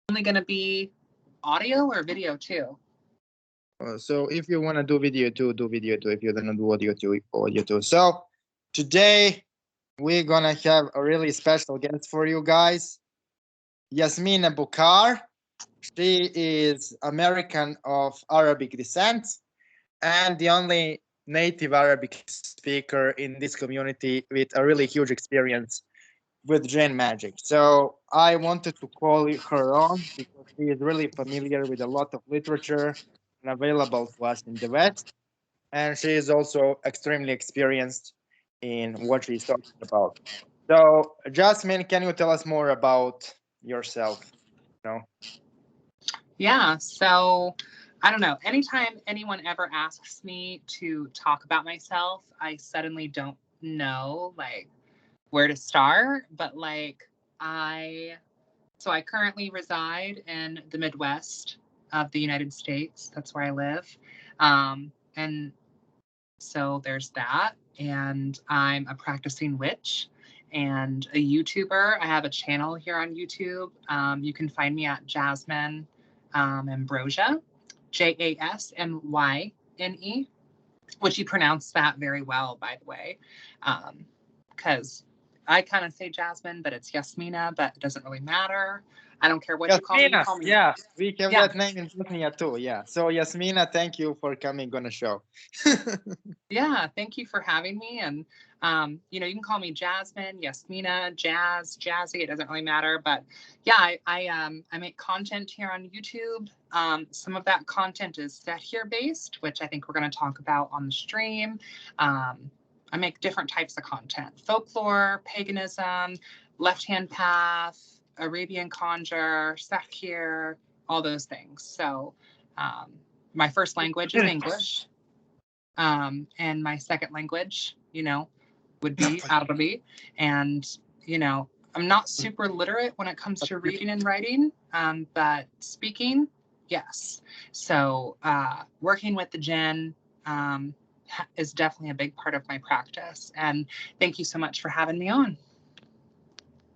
only going to be audio or video too? So if you want to do video too, do video too. If you don't do audio too, audio too. So today we're gonna have a really special guest for you guys, Jasmyne Ambrosia. She is American of Arabic descent and the only native Arabic speaker in this community with a really huge experience with Djinn magic. So I wanted to call her on because she is really familiar with a lot of literature and available to us in the West. And she is also extremely experienced in what she's talking about. So, Jasmine, can you tell us more about yourself? No. Yeah. So I don't know. Anytime anyone ever asks me to talk about myself, I suddenly don't know like where to start. But like I currently reside in the Midwest of the United States. That's where I live. And so there's that. And I'm a practicing witch and a YouTuber. I have a channel here on YouTube. You can find me at Jasmyne Ambrosia, Jasmyne, which you pronounce that very well, by the way, because I kind of say Jasmine, but it's Yasmina, but it doesn't really matter. I don't care what you call me. You Yasmina, call me. yeah, we have Yeah. that name in Bosnia too. Yeah. So, Yasmina, thank you for coming on the show. Yeah, thank you for having me. And you can call me Jasmine, Yasmina, Jazz, Jazzy. It doesn't really matter. But yeah, I make content here on YouTube. Some of that content is set here based, which I think we're going to talk about on the stream. I make different types of content: folklore, paganism, left hand path, Arabian conjure, Sakir, all those things. So my first language is English. And my second language, would be Arabic. And, I'm not super literate when it comes to reading and writing, but speaking, yes. So working with the Djinn is definitely a big part of my practice. And thank you so much for having me on.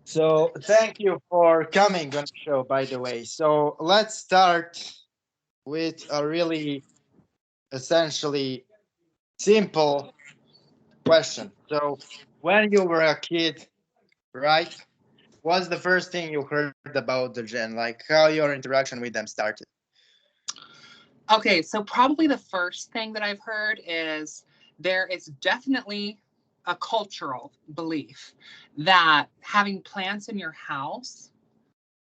So, thank you for coming on the show, by the way. So, let's start with a really essentially simple question. So, when you were a kid, right? What's the first thing you heard about the Djinn? Like how your interaction with them started? Okay, so probably the first thing that I've heard is there is definitely a cultural belief that having plants in your house,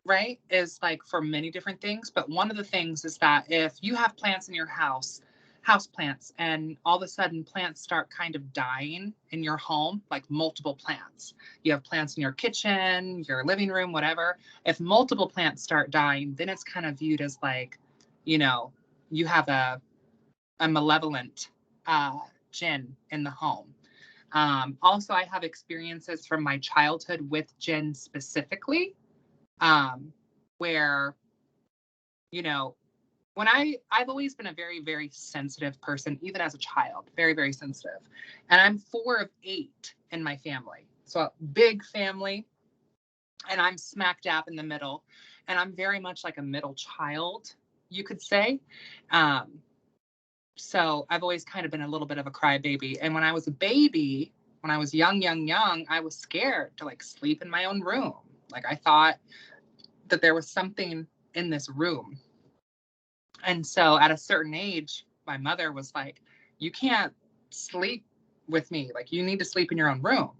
right, is like for many different things. But one of the things is that if you have plants in your house plants, and all of a sudden plants start kind of dying in your home, like multiple plants. You have plants in your kitchen, your living room, whatever. If multiple plants start dying, then it's kind of viewed as like, you have a malevolent Djinn in the home. Also, I have experiences from my childhood with Djinn specifically, where, when I've always been a very, very sensitive person, even as a child, very, very sensitive. And I'm 4 of 8 in my family. So a big family, and I'm smack dab in the middle. And I'm very much like a middle child, you could say. So I've always kind of been a little bit of a crybaby. And when I was a baby, when I was young, I was scared to like sleep in my own room. Like I thought that there was something in this room. And so at a certain age, my mother was like, you can't sleep with me. Like you need to sleep in your own room.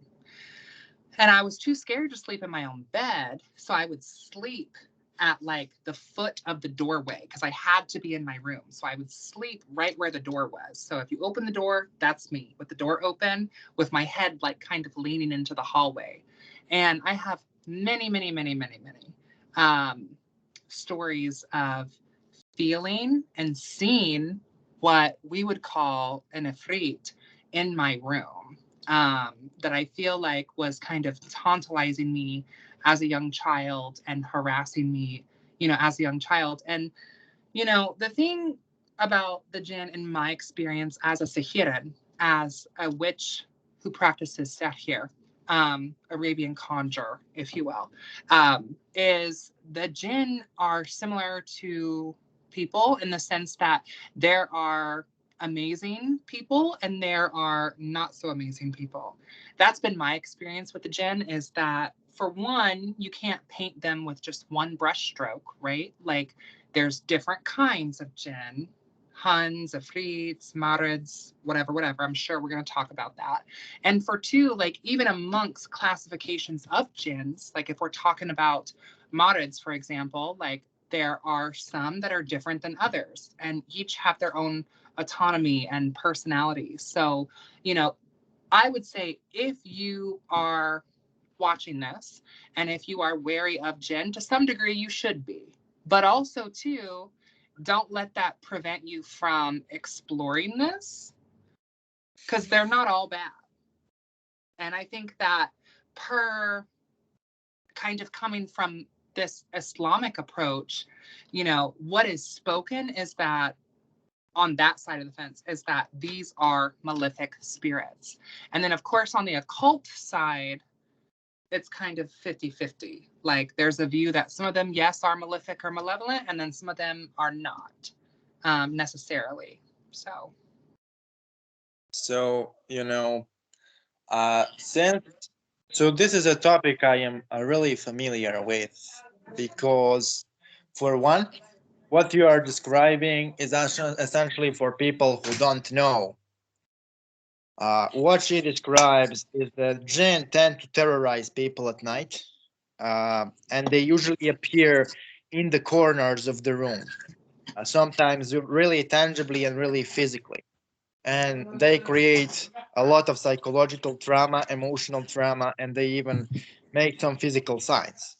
And I was too scared to sleep in my own bed. So I would sleep at like the foot of the doorway because I had to be in my room. So I would sleep right where the door was. So if you open the door, that's me with the door open, with my head like kind of leaning into the hallway. And I have many, many, many, many, many stories of feeling and seeing what we would call an ifrit in my room, that I feel like was kind of tantalizing me as a young child and harassing me, as a young child. And, the thing about the Djinn in my experience as a Sahiran, as a witch who practices Sahir, Arabian conjure, if you will, is the Djinn are similar to people in the sense that there are amazing people and there are not so amazing people. That's been my experience with the Djinn, is that for one, you can't paint them with just one brush stroke, right? Like there's different kinds of Djinn. Huns, Afrits, Marids, whatever. I'm sure we're going to talk about that. And for two, like even amongst classifications of jinns, like if we're talking about Marids, for example, like there are some that are different than others and each have their own autonomy and personality. So, I would say if you are watching this and if you are wary of Djinn, to some degree you should be. But also, too, don't let that prevent you from exploring this, because they're not all bad. And I think that per kind of coming from this Islamic approach, what is spoken is that on that side of the fence is that these are malefic spirits. And then, of course, on the occult side, it's kind of 50-50. Like there's a view that some of them, yes, are malefic or malevolent, and then some of them are not necessarily. So, So this is a topic I am really familiar with, because for one, what you are describing is essentially for people who don't know. What she describes is that Jinn tend to terrorize people at night, and they usually appear in the corners of the room, sometimes really tangibly and really physically. And they create a lot of psychological trauma, emotional trauma, and they even make some physical signs.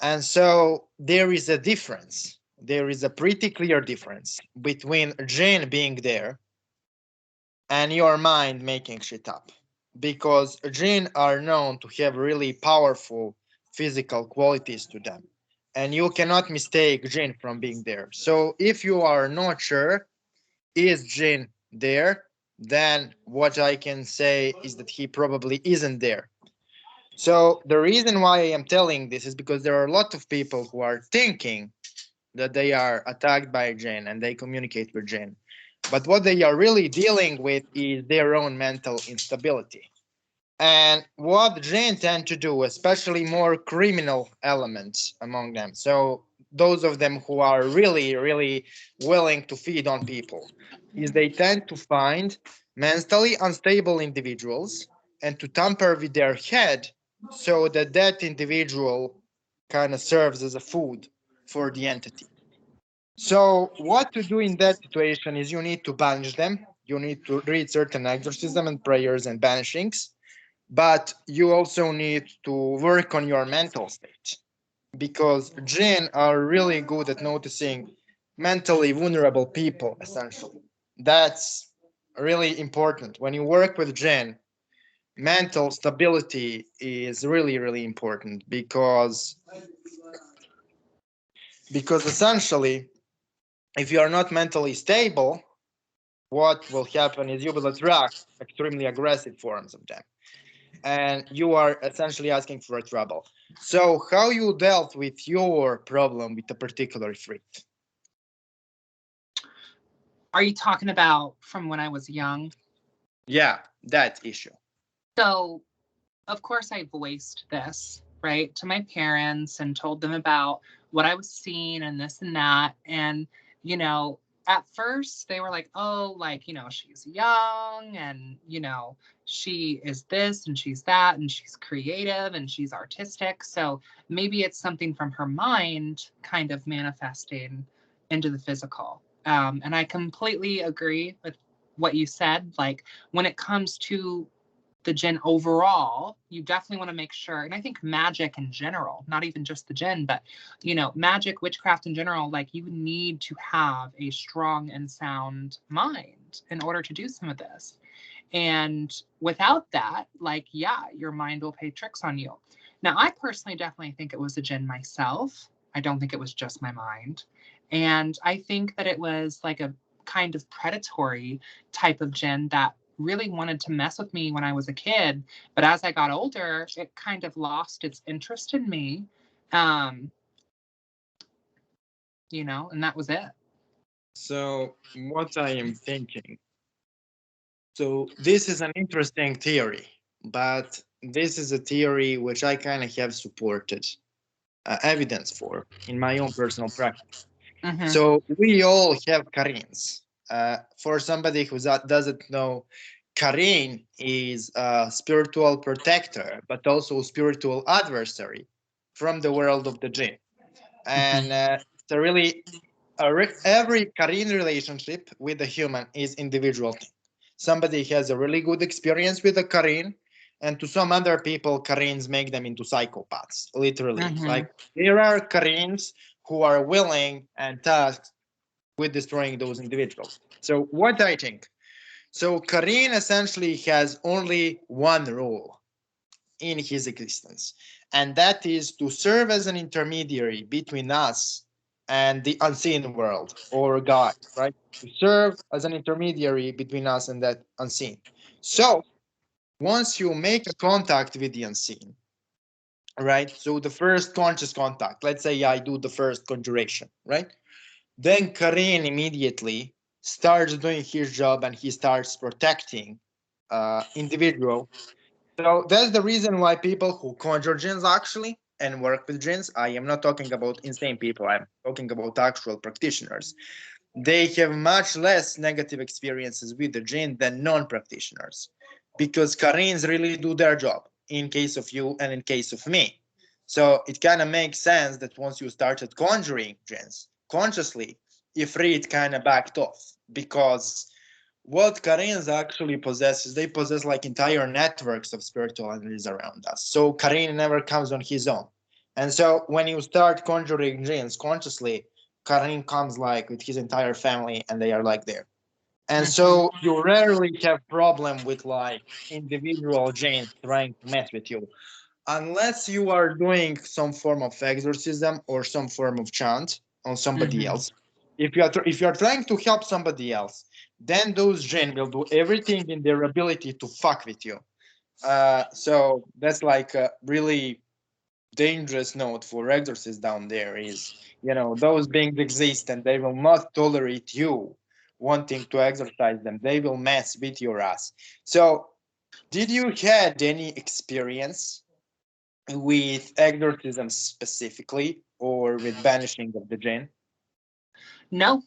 And so there is a difference. There is a pretty clear difference between Jinn being there and your mind making shit up. Because Jinn are known to have really powerful physical qualities to them. And you cannot mistake Jinn from being there. So if you are not sure, is Jinn there? Then what I can say is that he probably isn't there. So the reason why I am telling this is because there are a lot of people who are thinking that they are attacked by Jinn and they communicate with Jinn. But what they are really dealing with is their own mental instability. And what Jinn tend to do, especially more criminal elements among them, so those of them who are really, really willing to feed on people, is they tend to find mentally unstable individuals and to tamper with their head so that that individual kind of serves as a food for the entity. So what to do in that situation is you need to banish them. You need to read certain exorcism and prayers and banishings, but you also need to work on your mental state, because Jinn are really good at noticing mentally vulnerable people, essentially. That's really important. When you work with Jinn, mental stability is really, really important, because essentially, if you are not mentally stable, what will happen is you will attract extremely aggressive forms of them, and you are essentially asking for a trouble. So how you dealt with your problem with a particular freak? are you talking about from when I was young? Yeah, that issue. So, of course, I voiced this, right, to my parents and told them about what I was seeing and this and that. And, at first they were like, oh, like, she's young and, she is this and she's that and she's creative and she's artistic. So maybe it's something from her mind kind of manifesting into the physical. And I completely agree with what you said. Like when it comes to the Djinn overall, you definitely want to make sure, and I think magic in general, not even just the Djinn, but magic, witchcraft in general, like you need to have a strong and sound mind in order to do some of this. And without that, like, yeah, your mind will play tricks on you. Now, I personally definitely think it was a Djinn myself. I don't think it was just my mind. And I think that it was like a kind of predatory type of Djinn that really wanted to mess with me when I was a kid. But as I got older, it kind of lost its interest in me. You know, and that was it. So what I am thinking, so this is an interesting theory, but this is a theory which I kind of have supported evidence for in my own personal practice. Mm-hmm. So we all have Karins. For somebody who doesn't know, Karin is a spiritual protector, but also spiritual adversary from the world of the Jinn. And so really, every Karin relationship with a human is individual thing. Somebody has a really good experience with a Karin, and to some other people, Karins make them into psychopaths, literally. Like there are Karins who are willing and tasked with destroying those individuals. So what I think, so Karin essentially has only one role in his existence, and that is to serve as an intermediary between us and the unseen world or God, right? To serve as an intermediary between us and that unseen. So once you make a contact with the unseen, right? So the first conscious contact, let's say I do the first conjuration, right? Then Karin immediately starts doing his job and he starts protecting individual. So that's the reason why people who conjure jinns actually and work with jinns, I am not talking about insane people, I'm talking about actual practitioners. They have much less negative experiences with the jinn than non-practitioners because Karins really do their job in case of you and in case of me. So it kind of makes sense that once you started conjuring jinns consciously, Ifrit kind of backed off because what Karins actually possesses, they possess like entire networks of spiritual entities around us. So Karin never comes on his own. And so when you start conjuring jinns consciously, Karin comes like with his entire family and they are like there. And so you rarely have problem with like individual jinns trying to mess with you unless you are doing some form of exorcism or some form of chant on somebody else. If you are trying to help somebody else, then those jinn will do everything in their ability to fuck with you. So that's like a really dangerous note for exorcists down there is, you know, those beings exist and they will not tolerate you wanting to exorcise them. They will mess with your ass. So did you had any experience with exorcism specifically or with banishing of the jinn? No,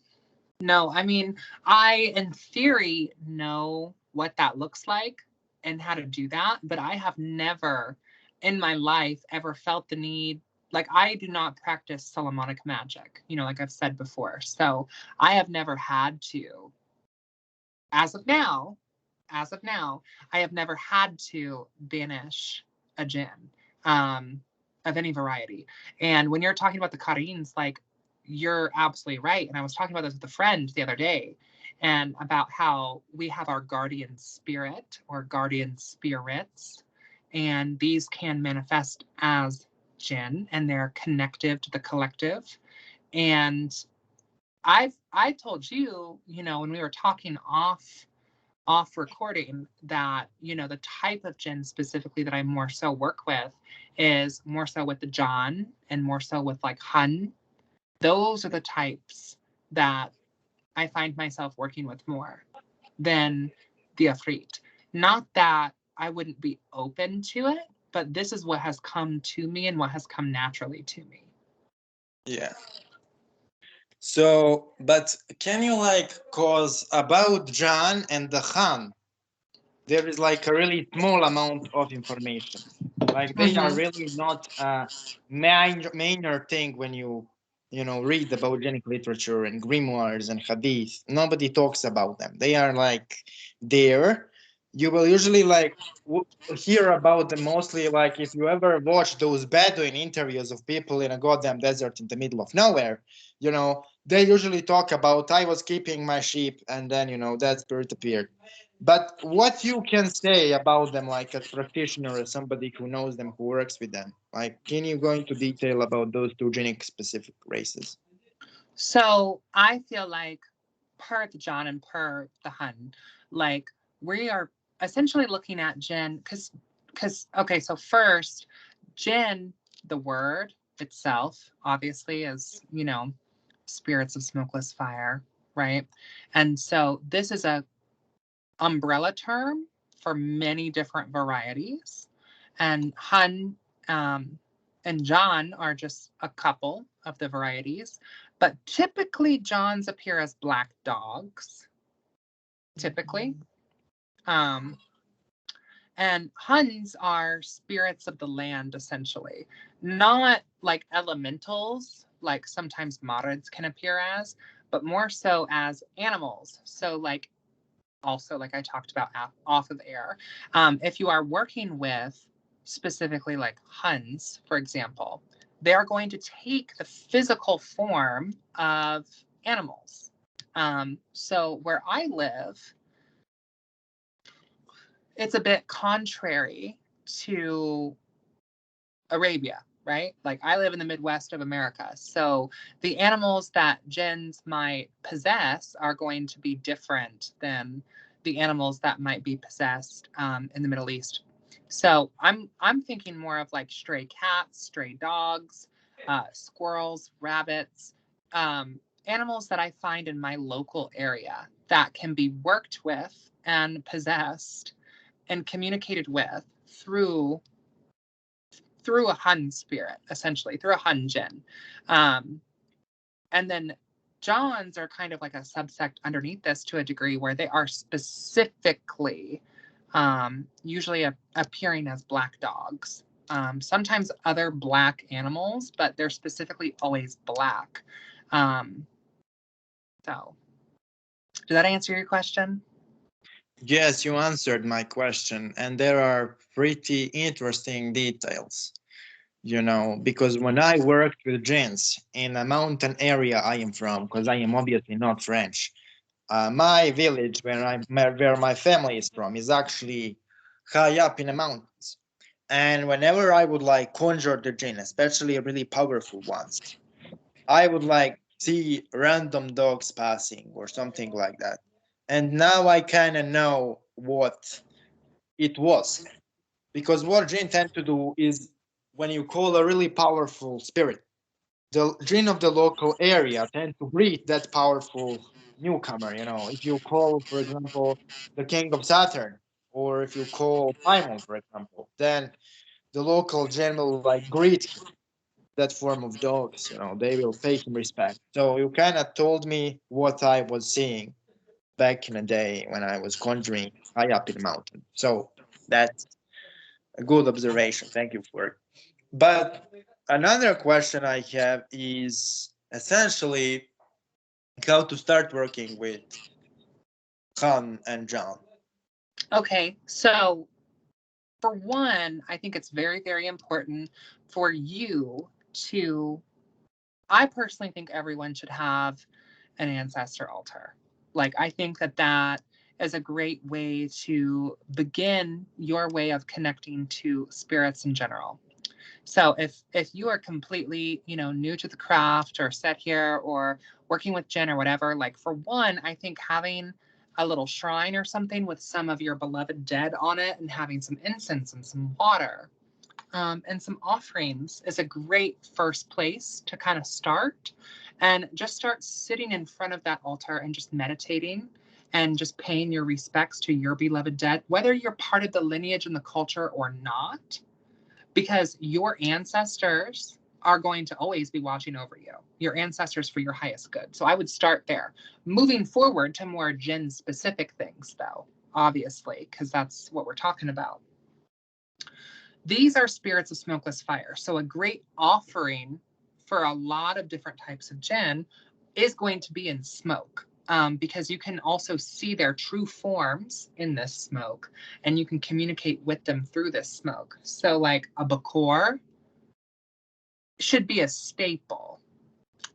no. I mean, I, in theory, know what that looks like and how to do that, but I have never in my life ever felt the need. Like, I do not practice Solomonic magic, you know, like I've said before. So I have never had to, as of now, I have never had to banish a jinn of any variety. And when you're talking about the Karins, like, you're absolutely right. And I was talking about this with a friend the other day and about how we have our guardian spirit or guardian spirits, and these can manifest as jinn and they're connective to the collective. And I told you, you know, when we were talking off recording that, you know, the type of jinn specifically that I more so work with is more so with the John and more so with like Hun. Those are the types that I find myself working with more than the Afrit. Not that I wouldn't be open to it, but this is what has come to me and what has come naturally to me. Yeah. So, but can you like, cause about John and the Khan, there is like a really small amount of information. Like they are really not a minor thing when you know read about Genic literature and grimoires and hadith. Nobody talks about them. They are like there. You will usually like hear about them mostly like if you ever watch those Bedouin interviews of people in a goddamn desert in the middle of nowhere, you know, they usually talk about I was keeping my sheep and then, you know, that spirit appeared. But what you can say about them, like a practitioner or somebody who knows them, who works with them, like, can you go into detail about those two genic specific races? So I feel like per the John and per the Hun, like we are essentially looking at Djinn okay, so first, Djinn, the word itself, obviously, is, spirits of smokeless fire, right? And so this is a umbrella term for many different varieties. And Hun and John are just a couple of the varieties, but typically Johns appear as black dogs, typically. And Huns are spirits of the land, essentially, not like elementals, like sometimes Marids can appear as, but more so as animals. So like, also like I talked about off of air, if you are working with specifically like Huns, for example, they're going to take the physical form of animals. So where I live, it's a bit contrary to Arabia, right? Like I live in the Midwest of America. So the animals that Djinns might possess are going to be different than the animals that might be possessed in the Middle East. So I'm thinking more of like stray cats, stray dogs, squirrels, rabbits, animals that I find in my local area that can be worked with and possessed and communicated with through a Hun spirit, essentially, through a Hun Djinn. And then Johns are kind of like a subsect underneath this to a degree where they are specifically usually appearing as black dogs. Sometimes other black animals, but they're specifically always black. So, did that answer your question? Yes, you answered my question, and there are pretty interesting details, because when I worked with Djinns in a mountain area I am from, because I am obviously not French, my village where my family is from is actually high up in the mountains. And whenever I would like conjure the Djinn, especially really powerful ones, I would like see random dogs passing or something like that. And now I kind of know what it was. Because what Djinn tend to do is when you call a really powerful spirit, the Djinn of the local area tend to greet that powerful newcomer. If you call, for example, the King of Saturn, or if you call Paimon, for example, then the local Djinn will like greet him, that form of dogs. They will pay him respect. So you kind of told me what I was seeing back in the day when I was conjuring high up in the mountain. So that's a good observation. Thank you for it. But another question I have is essentially how to start working with Han and John. Okay, so for one, I think it's very, very important for you to, I personally think everyone should have an ancestor altar. Like, I think that is a great way to begin your way of connecting to spirits in general. So if you are completely, new to the craft or set here or working with Djinn or whatever, like for one, I think having a little shrine or something with some of your beloved dead on it and having some incense and some water and some offerings is a great first place to kind of start, and just start sitting in front of that altar and just meditating and just paying your respects to your beloved dead, whether you're part of the lineage and the culture or not, because your ancestors are going to always be watching over you, your ancestors for your highest good. So I would start there. Moving forward to more Djinn specific things, though, obviously, because that's what we're talking about. These are spirits of smokeless fire. So a great offering for a lot of different types of Djinn is going to be in smoke, because you can also see their true forms in this smoke, and you can communicate with them through this smoke. So like a bakor should be a staple.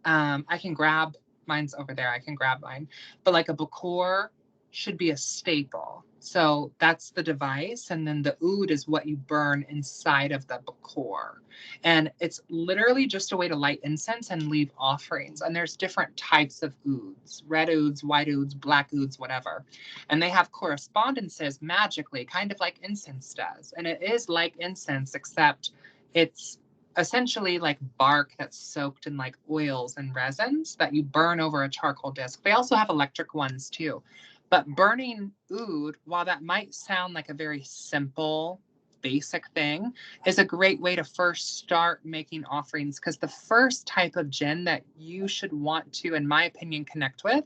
I can grab, mine's over there, I can grab mine, but like a bakor should be a staple. So that's the device. And then the oud is what you burn inside of the bakor. And it's literally just a way to light incense and leave offerings. And there's different types of ouds, red ouds, white ouds, black ouds, whatever. And they have correspondences magically, kind of like incense does. And it is like incense, except it's essentially like bark that's soaked in like oils and resins that you burn over a charcoal disc. They also have electric ones too. But burning oud, while that might sound like a very simple, basic thing, is a great way to first start making offerings, because the first type of Djinn that you should want to, in my opinion, connect with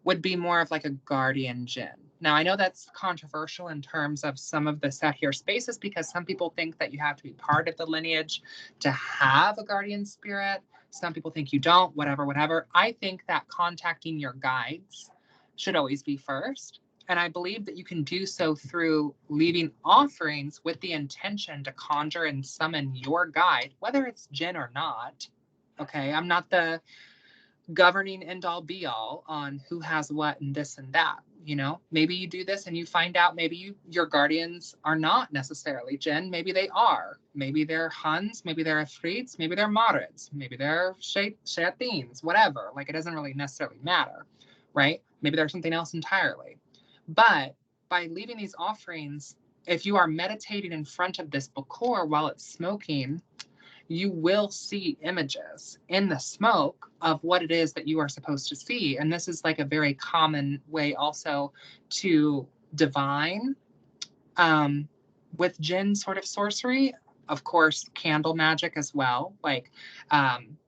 would be more of like a guardian Djinn. Now, I know that's controversial in terms of some of the set here spaces, because some people think that you have to be part of the lineage to have a guardian spirit. Some people think you don't, whatever. I think that contacting your guides should always be first. And I believe that you can do so through leaving offerings with the intention to conjure and summon your guide, whether it's Djinn or not. Okay, I'm not the governing end all be all on who has what and this and that. You know, maybe you do this and you find out maybe your guardians are not necessarily Djinn. Maybe they are. Maybe they're Huns, maybe they're Afrits, maybe they're Marids, maybe they're Shayateens, whatever. Like, it doesn't really necessarily matter, right? Maybe there's something else entirely. But by leaving these offerings, if you are meditating in front of this bakor while it's smoking, you will see images in the smoke of what it is that you are supposed to see. And this is like a very common way also to divine with Djinn sort of sorcery. Of course, candle magic as well. Like,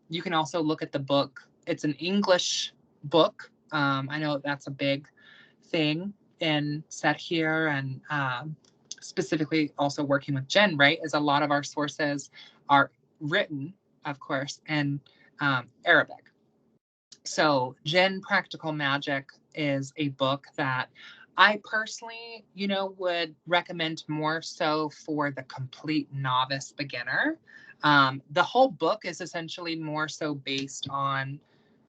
you can also look at the book. It's an English book. I know that's a big thing in set here, and specifically also working with Djinn, right? Is a lot of our sources are written, of course, in Arabic. So Djinn Practical Magic is a book that I personally, would recommend more so for the complete novice beginner. The whole book is essentially more so based on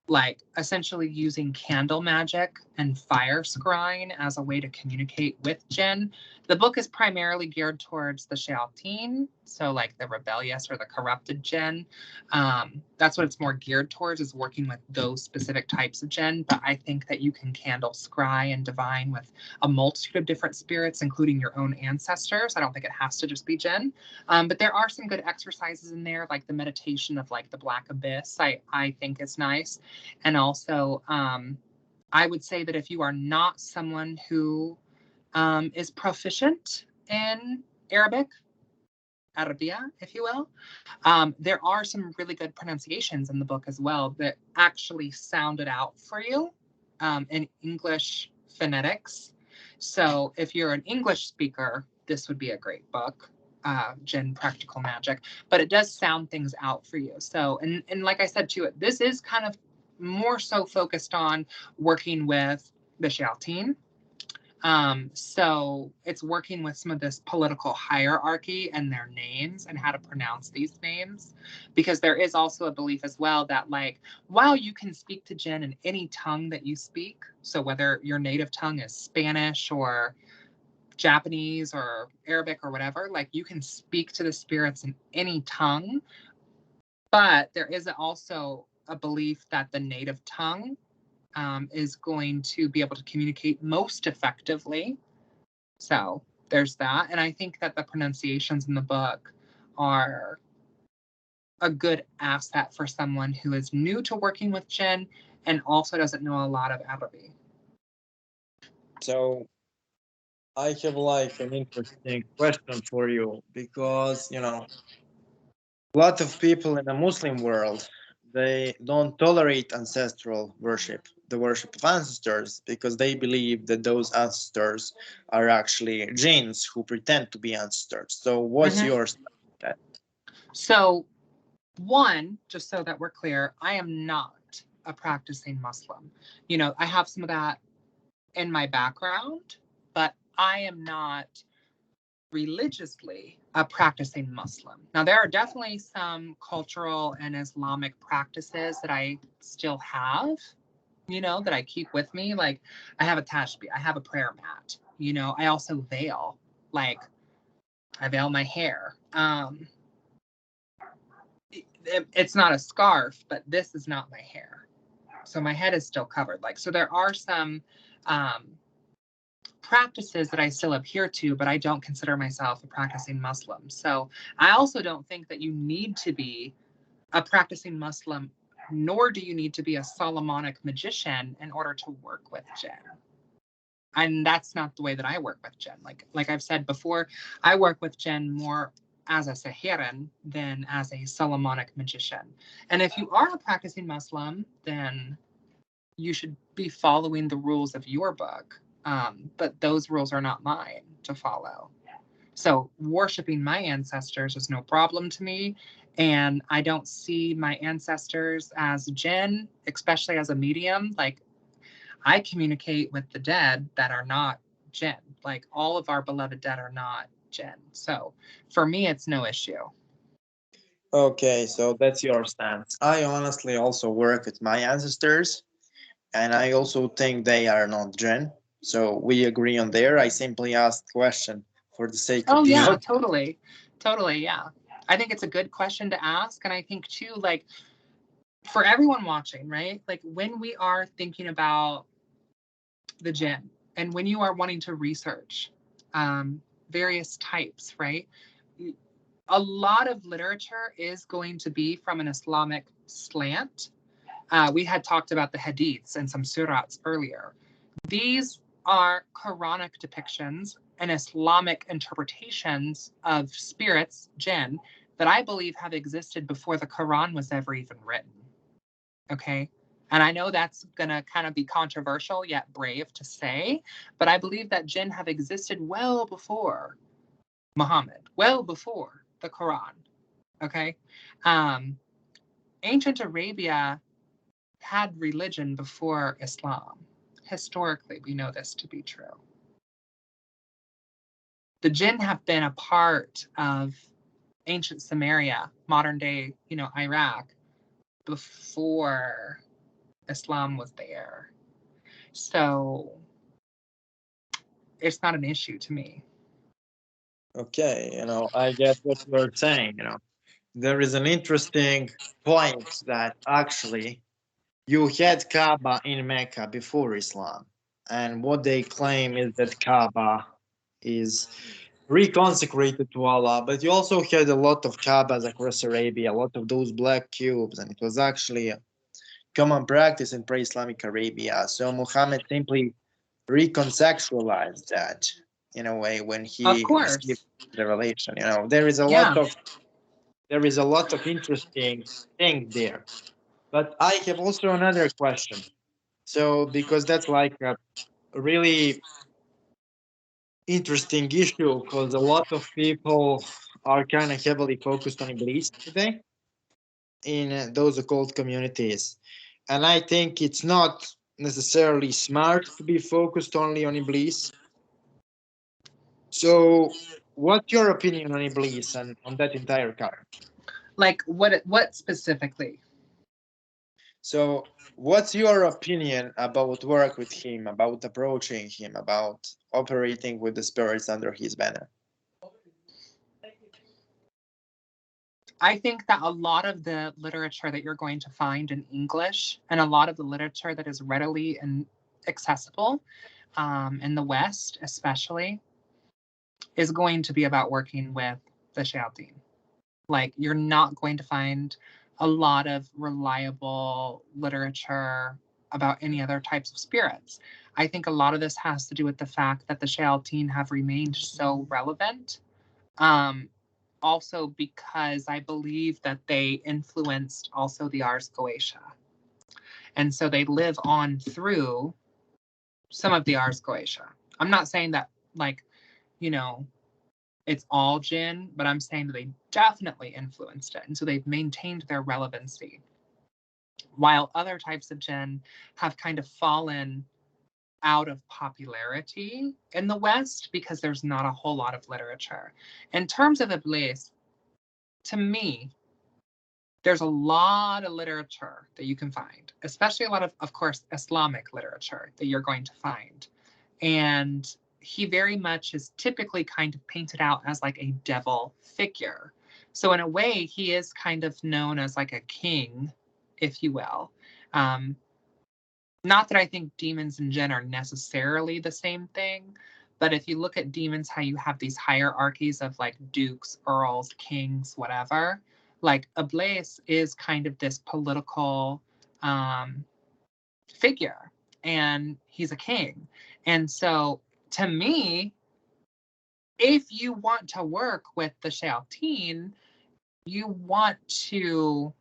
like essentially using candle magic and fire scrying as a way to communicate with Djinn. The book is primarily geared towards the Shayateen, so like the rebellious or the corrupted Djinn. That's what it's more geared towards, is working with those specific types of Djinn. But I think that you can candle scry and divine with a multitude of different spirits, including your own ancestors. I don't think it has to just be Djinn. But there are some good exercises in there, like the meditation of like the Black Abyss. I think is nice. And also, I would say that if you are not someone who is proficient in Arabic, Arabia, if you will, there are some really good pronunciations in the book as well that actually sound it out for you in English phonetics. So if you're an English speaker, this would be a great book, Djinn Practical Magic, but it does sound things out for you. So, and like I said too, this is kind of more so focused on working with the Shayateen. So it's working with some of this political hierarchy and their names and how to pronounce these names, because there is also a belief as well that, like, while you can speak to Djinn in any tongue that you speak, so whether your native tongue is Spanish or Japanese or Arabic or whatever, like, you can speak to the spirits in any tongue, but there is also a belief that the native tongue is going to be able to communicate most effectively. So there's that. And I think that the pronunciations in the book are a good asset for someone who is new to working with Djinn and also doesn't know a lot of Arabic. So I have like an interesting question for you, because a lot of people in the Muslim world, they don't tolerate ancestral worship, the worship of ancestors, because they believe that those ancestors are actually jinns who pretend to be ancestors. So what's your that? So, one, just so that we're clear, I am not a practicing Muslim. I have some of that in my background, but I am not religiously a practicing Muslim. Now, there are definitely some cultural and Islamic practices that I still have, that I keep with me. Like, I have a tashbih, I have a prayer mat, You know, I also veil, like I veil my hair. It's not a scarf, but this is not my hair. So my head is still covered. Like, so there are some practices that I still adhere to, but I don't consider myself a practicing Muslim. So I also don't think that you need to be a practicing Muslim, nor do you need to be a Solomonic magician in order to work with Jinn. And that's not the way that I work with Jinn. Like I've said before, I work with Jinn more as a Sahiran than as a Solomonic magician. And if you are a practicing Muslim, then you should be following the rules of your book. But those rules are not mine to follow. So worshiping my ancestors is no problem to me. And I don't see my ancestors as Jinn, especially as a medium. Like, I communicate with the dead that are not Jinn. Like, all of our beloved dead are not Jinn. So for me, it's no issue. Okay, so that's your stance. I honestly also work with my ancestors, and I also think they are not Jinn. So we agree on there. I simply asked the question for the sake of Oh, the yeah, totally. Totally, yeah. I think it's a good question to ask. And I think, too, like, for everyone watching, right? Like, when we are thinking about the Jinn and when you are wanting to research various types, right? A lot of literature is going to be from an Islamic slant. We had talked about the hadiths and some surahs earlier. These are Quranic depictions and Islamic interpretations of spirits, jinn, that I believe have existed before the Quran was ever even written. Okay? And I know that's going to kind of be controversial, yet brave to say, but I believe that jinn have existed well before Muhammad, well before the Quran. Okay? Ancient Arabia had religion before Islam. Historically, we know this to be true. The jinn have been a part of ancient Samaria, modern day, Iraq, before Islam was there. So it's not an issue to me. Okay, I get what you're saying. There is an interesting point that actually you had Kaaba in Mecca before Islam, and what they claim is that Kaaba is reconsecrated to Allah, but you also had a lot of Kaabas across Arabia, a lot of those black cubes, and it was actually a common practice in pre-Islamic Arabia. So Muhammad simply recontextualized that in a way when Of he course. received the revelation. There is a lot of interesting things there. But I have also another question. So because that's like a really interesting issue, because a lot of people are kind of heavily focused on Iblis today in those occult communities. And I think it's not necessarily smart to be focused only on Iblis. So what's your opinion on Iblis and on that entire card? Like, what specifically? So what's your opinion about work with him, about approaching him, about operating with the spirits under his banner? I think that a lot of the literature that you're going to find in English and a lot of the literature that is readily and accessible in the West, especially, is going to be about working with the shayateen. Like, you're not going to find a lot of reliable literature about any other types of spirits. I think a lot of this has to do with the fact that the shayateen have remained so relevant. Also because I believe that they influenced also the Ars Goetia. And so they live on through some of the Ars Goetia. I'm not saying that, like, it's all jinn, but I'm saying that they definitely influenced it. And so they've maintained their relevancy. While other types of jinn have kind of fallen out of popularity in the West because there's not a whole lot of literature. In terms of Iblis, to me, there's a lot of literature that you can find, especially a lot of course, Islamic literature that you're going to find. And he very much is typically kind of painted out as like a devil figure. So in a way, he is kind of known as like a king, if you will. Not that I think demons and Djinn are necessarily the same thing, but if you look at demons, how you have these hierarchies of like dukes, earls, kings, whatever, like Iblis is kind of this political figure, and he's a king. And so to me, if you want to work with the Shayateen, you want to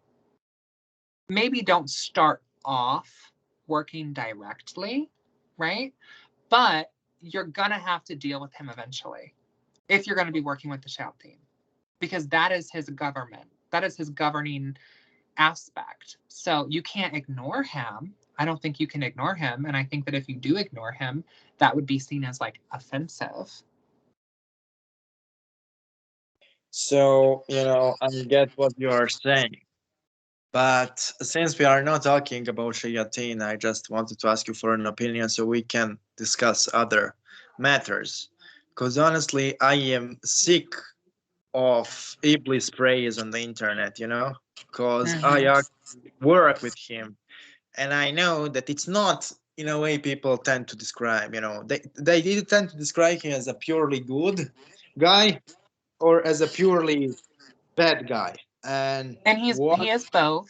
maybe don't start off working directly, right? But you're gonna have to deal with him eventually if you're gonna be working with the Shayateen, because that is his government. That is his governing aspect. So you can't ignore him. I don't think you can ignore him. And I think that if you do ignore him, that would be seen as like offensive. So, I get what you are saying. But since we are not talking about Shayateen, I just wanted to ask you for an opinion so we can discuss other matters. Because honestly, I am sick of Iblis praise on the internet, because I actually work with him. And I know that it's not in a way people tend to describe, they either tend to describe him as a purely good guy or as a purely bad guy. And he is both.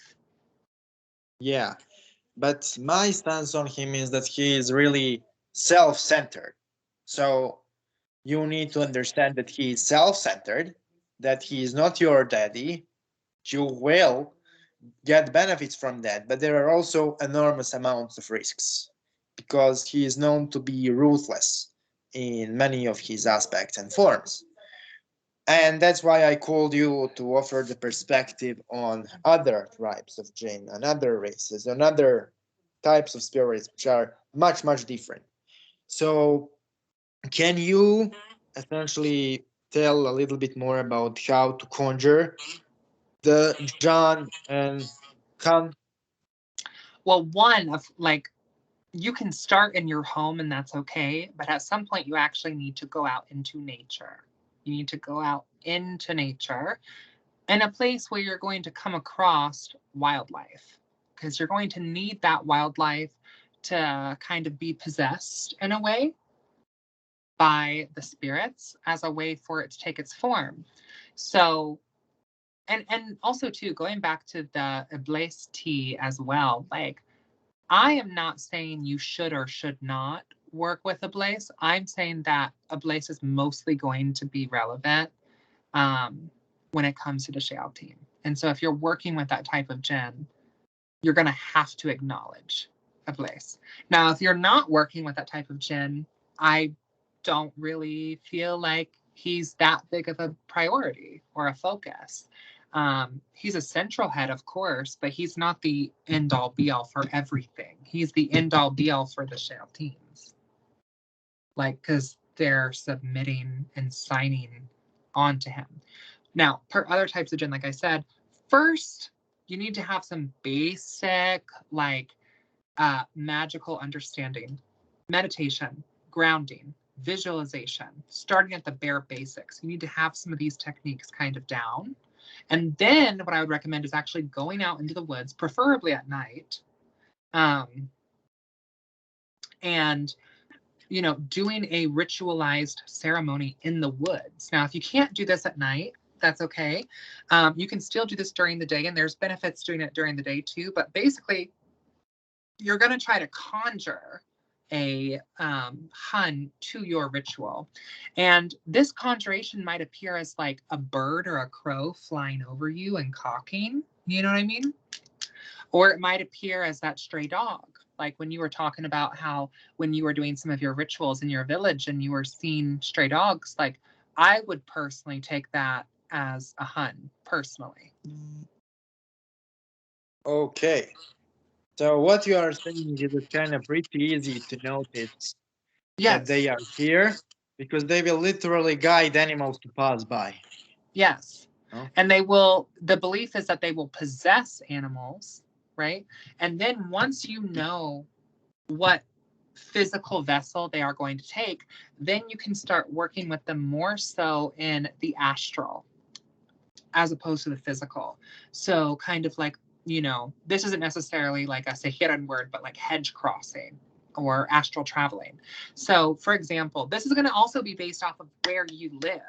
yeah, but my stance on him is that he is really self-centered. So you need to understand that he is self-centered, that he is not your daddy. You will get benefits from that, but there are also enormous amounts of risks because he is known to be ruthless in many of his aspects and forms. And that's why I called you to offer the perspective on other tribes of Jinn and other races and other types of spirits which are much, much different. So, can you essentially tell a little bit more about how to conjure the Jan and Khan? Well, one of like, you can start in your home and that's okay, but at some point you actually need to go out into nature. You need to go out into nature in a place where you're going to come across wildlife, because you're going to need that wildlife to kind of be possessed in a way by the spirits as a way for it to take its form. So, and also too, going back to the Iblis tea as well, like, I am not saying you should or should not work with Iblis. I'm saying that Iblis is mostly going to be relevant when it comes to the Shayateen. And so if you're working with that type of Djinn, you're going to have to acknowledge Iblis. Now, if you're not working with that type of Djinn, I don't really feel like he's that big of a priority or a focus. He's a central head, of course, but he's not the end all be all for everything. He's the end all be all for the Shayateens. Like, because they're submitting and signing onto him. Now, per other types of Djinn, like I said, first, you need to have some basic, like, magical understanding, meditation, grounding, visualization, starting at the bare basics. You need to have some of these techniques kind of down. And then what I would recommend is actually going out into the woods, preferably at night, and doing a ritualized ceremony in the woods. Now, if you can't do this at night, that's okay. You can still do this during the day, and there's benefits doing it during the day too. But basically, you're going to try to conjure a Hun to your ritual. And this conjuration might appear as like a bird or a crow flying over you and cawking. You know what I mean? Or it might appear as that stray dog. Like when you were talking about how when you were doing some of your rituals in your village and you were seeing stray dogs, like I would personally take that as a Hun, personally. Okay. So what you are saying is it's kind of pretty easy to notice that they are here because they will literally guide animals to pass by. Yes. Oh. And the belief is that they will possess animals, right? And then once you know what physical vessel they are going to take, then you can start working with them more so in the astral as opposed to the physical. So kind of like, you know, this isn't necessarily like a Sahiran word, but like hedge crossing or astral traveling. So for example, this is going to also be based off of where you live.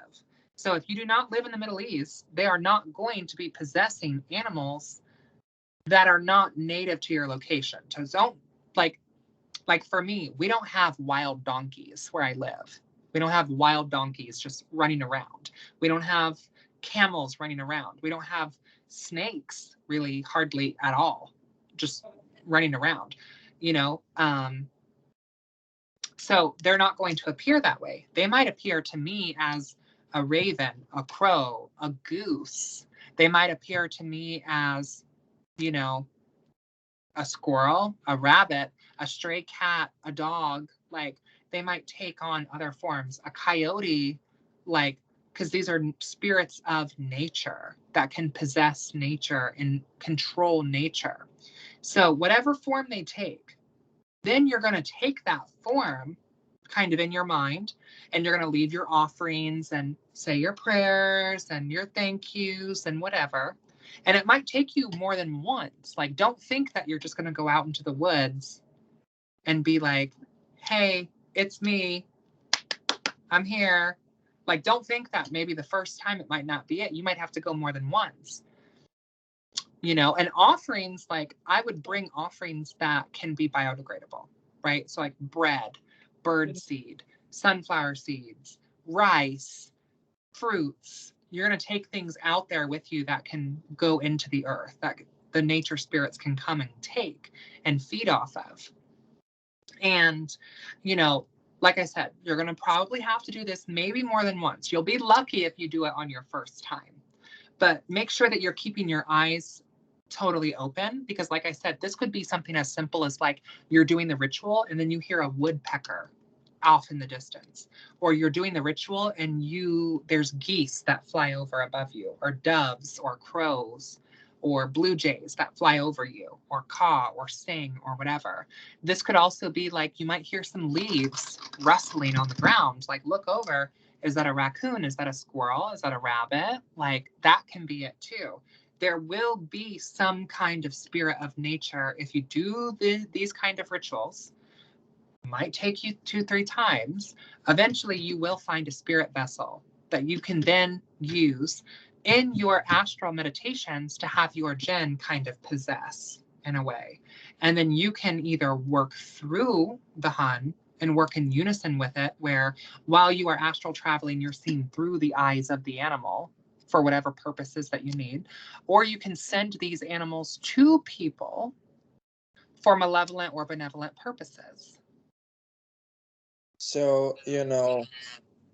So if you do not live in the Middle East, they are not going to be possessing animals that are not native to your location. So don't like for me, we don't have wild donkeys where I live. We don't have wild donkeys just running around. We don't have camels running around. We don't have snakes really hardly at all, just running around, you know. So they're not going to appear that way. They might appear to me as a raven, a crow, a goose. They might appear to me as, you know, a squirrel, a rabbit, a stray cat, a dog. Like they might take on other forms, a coyote, like, because these are spirits of nature that can possess nature and control nature. So whatever form they take, then you're going to take that form kind of in your mind, and you're going to leave your offerings and say your prayers and your thank yous and whatever. And it might take you more than once. Like, don't think that you're just going to go out into the woods and be like, hey, it's me. I'm here. Like, don't think that maybe the first time it might not be it. You might have to go more than once. You know, and offerings, like I would bring offerings that can be biodegradable, right? So like bread, bird seed, sunflower seeds, rice, fruits. You're going to take things out there with you that can go into the earth, that the nature spirits can come and take and feed off of. And, you know, like I said, you're going to probably have to do this maybe more than once. You'll be lucky if you do it on your first time. But make sure that you're keeping your eyes totally open, because like I said, this could be something as simple as like you're doing the ritual and then you hear a woodpecker off in the distance, or you're doing the ritual and there's geese that fly over above you, or doves or crows or blue jays that fly over you, or caw or sing or whatever. This could also be like you might hear some leaves rustling on the ground, like look over. Is that a raccoon? Is that a squirrel? Is that a rabbit? Like that can be it too. There will be some kind of spirit of nature if you do these kind of rituals. It might take you 2-3 times. Eventually you will find a spirit vessel that you can then use in your astral meditations to have your Djinn kind of possess in a way. And then you can either work through the Hun and work in unison with it, where while you are astral traveling, you're seeing through the eyes of the animal for whatever purposes that you need. Or you can send these animals to people for malevolent or benevolent purposes. So, you know,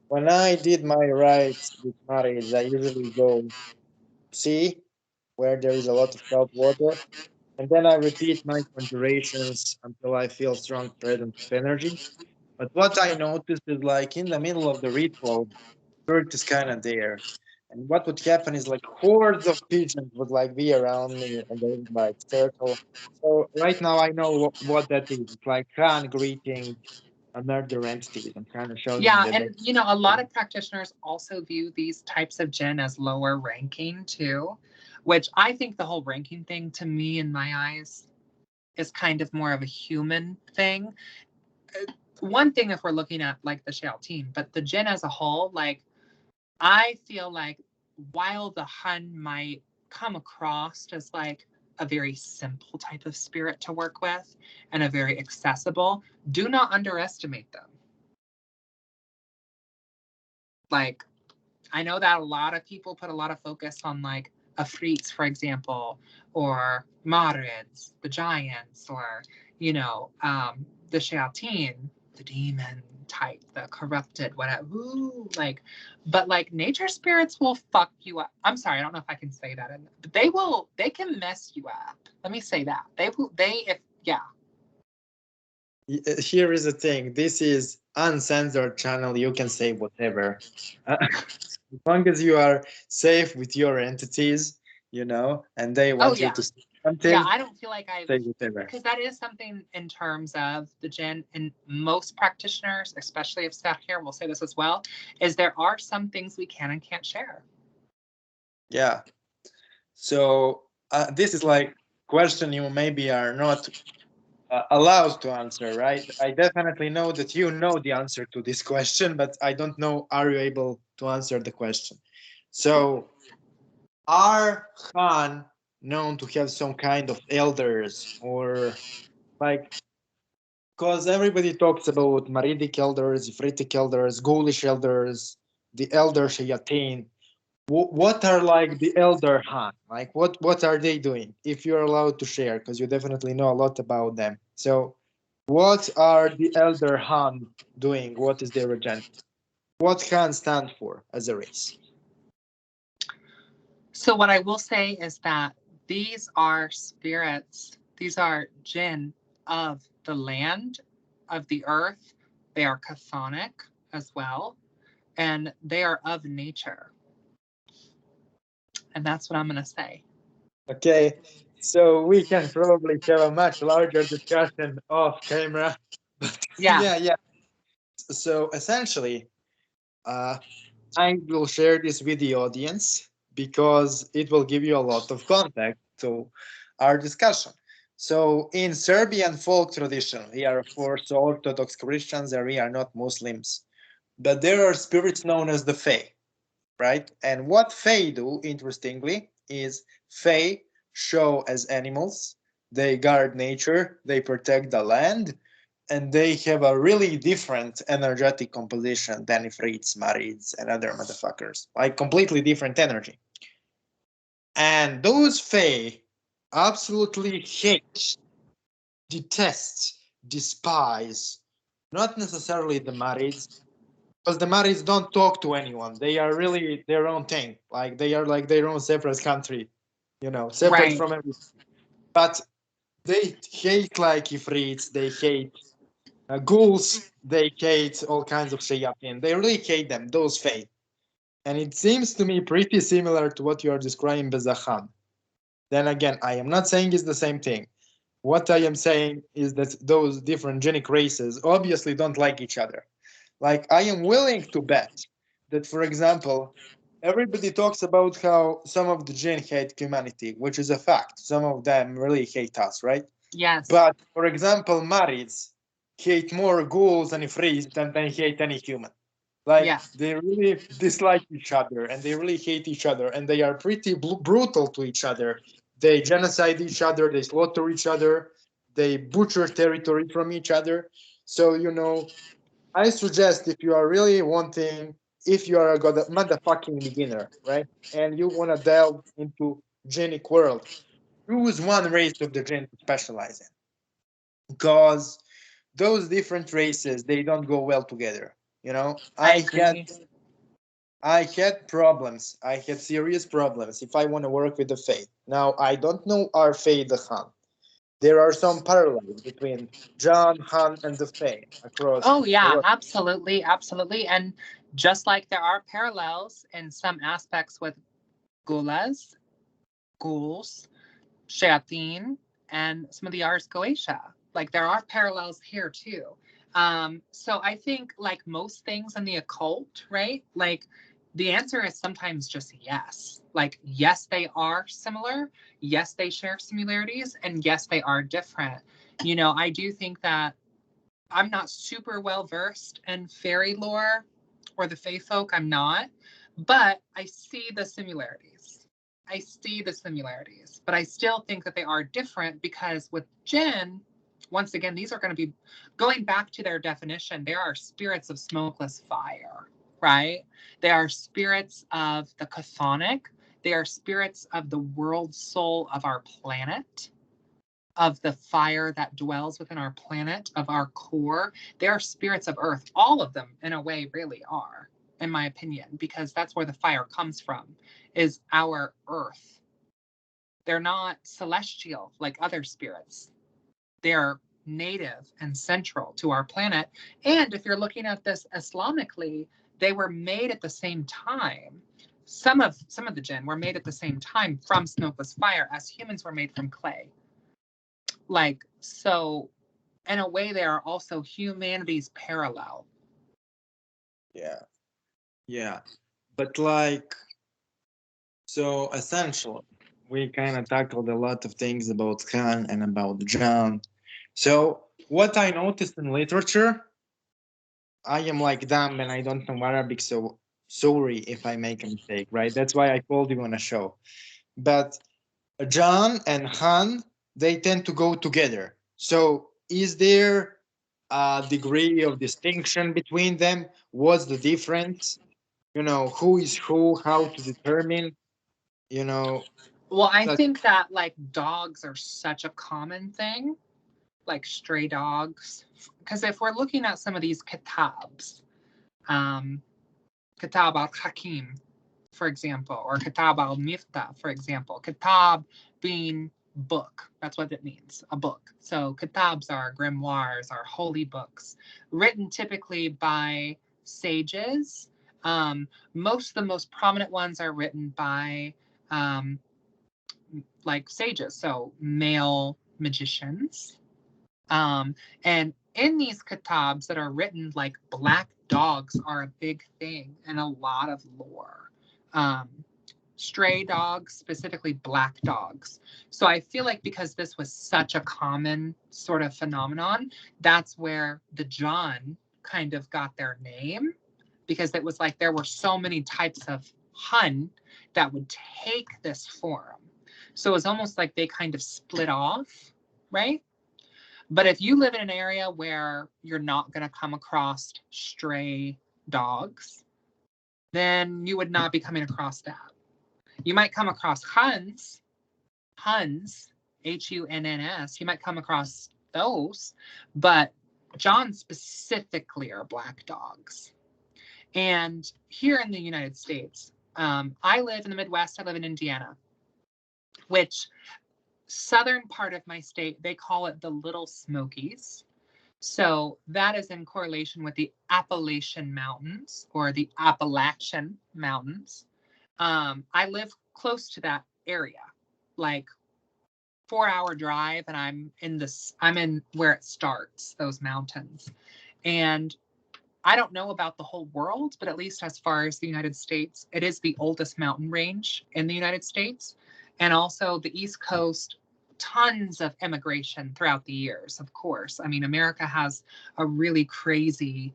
when I did my rites with marriage, I usually go see where there is a lot of salt water, and then I repeat my conjurations until I feel strong presence of energy. But what I noticed is like in the middle of the ritual, spirit is kind of there. And what would happen is like hordes of pigeons would like be around me and they would like circle. So right now I know what that is. It's like Khan greeting another entities and kind of showing me Yeah, that and you know, a lot of practitioners also view these types of Djinn as lower ranking too, which I think the whole ranking thing, to me in my eyes, is kind of more of a human thing. One thing if we're looking at like the Shayateen, but the Djinn as a whole, like I feel like while the Hun might come across as like a very simple type of spirit to work with and a very accessible, do not underestimate them. Like, I know that a lot of people put a lot of focus on like Afrits, for example, or Marids, the giants, or, you know, the Shayateen, the demon type, the corrupted, whatever. Ooh, like, but like nature spirits will fuck you up. I'm sorry, I don't know if I can say that, but they can mess you up. Let me say that. Yeah. here is the thing. This is uncensored channel. You can say whatever. As long as you are safe with your entities, you know, and they Oh, want you yeah. to until I don't feel like I've, because that is something in terms of the Djinn, and most practitioners, especially if sat here, will say this as well, is there are some things we can and can't share. Yeah. So this is like question you maybe are not allowed to answer, right? I definitely know that you know the answer to this question, but I don't know, are you able to answer the question? So are Khan known to have some kind of elders, or like, because everybody talks about Maridic elders, Ifritic elders, Ghoulish elders, the elder Shayateen. What are like the elder Han? Like what are they doing? If you're allowed to share, because you definitely know a lot about them. So what are the elder Han doing? What is their agenda? What Han stand for as a race? So what I will say is that these are spirits, these are Djinn of the land, of the earth. They are chthonic as well, and they are of nature. And that's what I'm going to say. Okay, so we can probably have a much larger discussion off camera. Yeah. So essentially, I will share this with the audience because it will give you a lot of context to our discussion. So in Serbian folk tradition, we are of course Orthodox Christians and we are not Muslims, but there are spirits known as the Fae, right? And what Fae do, interestingly, is Fae show as animals. They guard nature, they protect the land, and they have a really different energetic composition than Ifrits, Marids, and other motherfuckers. Like completely different energy. And those Fae absolutely hate, detest, despise, not necessarily the Marids, because the Maris don't talk to anyone. They are really their own thing. Like they are like their own separate country, separate from everything. But they hate like Ifrits, they hate ghouls, they hate all kinds of shayateen. They really hate them, those Fae. And it seems to me pretty similar to what you are describing as a Khan. Then again, I am not saying it's the same thing. What I am saying is that those different genic races obviously don't like each other. Like, I am willing to bet that, for example, everybody talks about how some of the Djinn hate humanity, which is a fact. Some of them really hate us, right? Yes. But, for example, Marids hate more ghouls and Ifrits than they hate any human. Like, they really dislike each other and they really hate each other and they are pretty brutal to each other. They genocide each other, they slaughter each other, they butcher territory from each other. So, I suggest if you are really wanting, if you are a motherfucking beginner, right, and you want to delve into Djinnic world, choose one race of the Djinn to specialize in, because those different races, they don't go well together. I had problems. I had serious problems if I want to work with the Fae. Now, I don't know our Fae the Khan. There are some parallels between John, Han, and the Fae across. Oh, yeah, absolutely. Absolutely. And just like there are parallels in some aspects with ghouls, shayateen, and some of the Ars Goetia. Like there are parallels here too. So I think like most things in the occult, right? Like the answer is sometimes just yes. Like, yes, they are similar. Yes, they share similarities. And yes, they are different. I do think that I'm not super well versed in fairy lore or the fae folk. I'm not. But I see the similarities. But I still think that they are different because with Djinn, once again, these are going to be going back to their definition. There are spirits of smokeless fire, right? They are spirits of the chthonic. They are spirits of the world soul of our planet, of the fire that dwells within our planet, of our core. They are spirits of earth. All of them, in a way, really are, in my opinion, because that's where the fire comes from, is our earth. They're not celestial like other spirits. They're native and central to our planet. And if you're looking at this Islamically, they were made at the same time some of the Djinn were made at the same time from smokeless fire as humans were made from clay. Like, so in a way, they are also humanity's parallel. Yeah. Yeah. But like, so essentially, we kind of tackled a lot of things about Khan and about John. So what I noticed in literature, I am like dumb and I don't know Arabic, so sorry if I make a mistake, right? That's why I called you on a show. But John and Han, they tend to go together. So is there a degree of distinction between them? What's the difference? You know, who is who, how to determine, you know. Well, I That, think that like dogs are such a common thing, like stray dogs. Because if we're looking at some of these kitabs, Kitab al-Hakim, for example, or Kitab al-Miftah, for example. Kitab being book. That's what it means, a book. So kitabs are grimoires, are holy books, written typically by sages. Most of the most prominent ones are written by like sages, so male magicians. And in these kitabs that are written, like black dogs are a big thing and a lot of lore. Stray dogs, specifically black dogs. So I feel like because this was such a common sort of phenomenon, that's where the Djinn kind of got their name, because it was like there were so many types of Hun that would take this form. So it was almost like they kind of split off, right? But if you live in an area where you're not going to come across stray dogs, then you would not be coming across that. You might come across Huns, Hunns, Hunns. You might come across those, but John specifically are black dogs. And here in the United States, I live in the Midwest. I live in Indiana, which southern part of my state, they call it the Little Smokies. So that is in correlation with the Appalachian Mountains or the Appalachian Mountains. I live close to that area, like 4-hour drive, and I'm in where it starts, those mountains. And I don't know about the whole world, but at least as far as the United States, it is the oldest mountain range in the United States. And also the East Coast, tons of immigration throughout the years, of course. I mean, America has a really crazy,